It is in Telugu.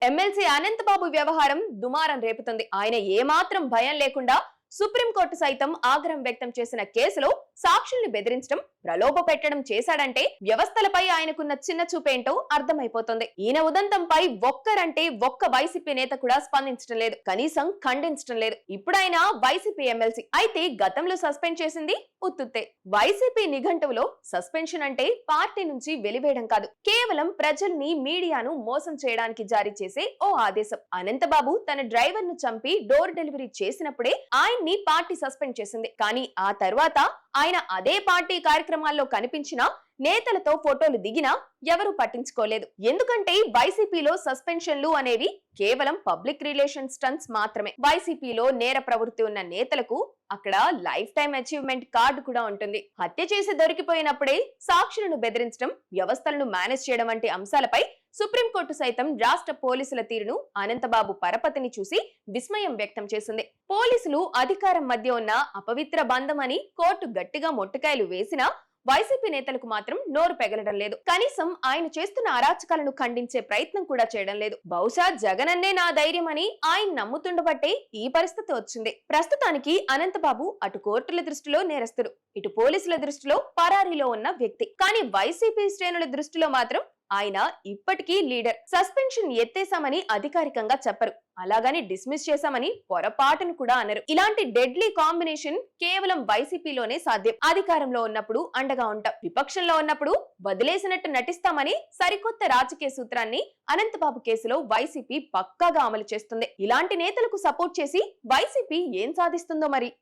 ఎమ్మెల్సీ అనంతబాబు వ్యవహారం దుమారం రేపుతుంది. ఆయన ఏమాత్రం భయం లేకుండా సుప్రీంకోర్టు సైతం ఆగ్రహం వ్యక్తం చేసిన కేసులో సాక్షుల్ని బెదిరించడం, ప్రలోభ పెట్టడం చేశాడంటే వ్యవస్థలపై ఆయనకున్న చిన్న చూపేంటో అర్థమైపోతుంది. ఈయన ఉదంతంపై ఒక్కరంటే ఒక్క వైసీపీ నేత కూడా స్పందించడం లేదు, కనీసం ఖండించడం లేదు. ఇప్పుడైనా వైసీపీ ఎమ్మెల్సీ అయితే గతంలో సస్పెండ్ చేసింది ఉత్తుత్తే. వైసీపీ నిఘంటువులో సస్పెన్షన్ అంటే పార్టీ నుంచి వెలివేయడం కాదు, కేవలం ప్రజల్ని, మీడియాను మోసం చేయడానికి జారీ చేసే ఓ ఆదేశం. అనంతబాబు తన డ్రైవర్ ను చంపి డోర్ డెలివరీ చేసినప్పుడే ఆయన్ని పార్టీ సస్పెండ్ చేసింది. కానీ ఆ తర్వాత ఆయన అదే పార్టీ కార్యక్రమాల్లో కనిపించినా, నేతలతో ఫోటోలు దిగినా ఎవరూ పట్టించుకోలేదు. ఎందుకంటే వైసీపీలో సస్పెన్షన్లు అనేవి కేవలం పబ్లిక్ రిలేషన్ స్టంట్స్ మాత్రమే. వైసీపీలో నేర ప్రవృత్తి ఉన్న నేతలకు అక్కడ లైఫ్ టైం అచీవ్మెంట్ కార్డు కూడా ఉంటుంది. హత్య చేసి దొరికిపోయినప్పుడే సాక్షులను బెదిరించడం, వ్యవస్థలను మేనేజ్ చేయడం వంటి అంశాలపై సుప్రీంకోర్టు సైతం రాష్ట్ర పోలీసుల తీరును, అనంతబాబు పరపతిని చూసి విస్మయం వ్యక్తం చేసింది. పోలీసులు అధికారం మధ్య ఉన్న అపవిత్ర బంధం అని కోర్టు గట్టిగా మొట్టకాయలు వేసినా వైసీపీ నేతలకు మాత్రం నోరు పెగలడం లేదు. కనీసం ఆయన చేస్తున్న అరాచకాలను ఖండించే ప్రయత్నం కూడా చేయడం లేదు. బహుశా జగనన్నే నా ధైర్యం అని ఆయన నమ్ముతుండబట్టే ఈ పరిస్థితి వచ్చింది. ప్రస్తుతానికి అనంతబాబు అటు కోర్టుల దృష్టిలో నేరస్తుడు, ఇటు పోలీసుల దృష్టిలో పరారీలో ఉన్న వ్యక్తి. కానీ వైసీపీ శ్రేణుల దృష్టిలో మాత్రం ఆయన ఇప్పటికీ లీడర్. సస్పెన్షన్ ఎత్తేసామని అధికారికంగా చెప్పరు, అలాగని డిస్మిస్ చేశామని పొరపాటును కూడా అనరు. ఇలాంటి డెడ్లీ కాంబినేషన్ కేవలం వైసీపీలోనే సాధ్యం. అధికారంలో ఉన్నప్పుడు అండగా ఉంటాం, విపక్షంలో ఉన్నప్పుడు వదిలేసినట్టు నటిస్తామని సరికొత్త రాజకీయ సూత్రాన్ని అనంతబాబు కేసులో వైసీపీ పక్కాగా అమలు చేస్తుంది. ఇలాంటి నేతలకు సపోర్ట్ చేసి వైసీపీ ఏం సాధిస్తుందో మరి.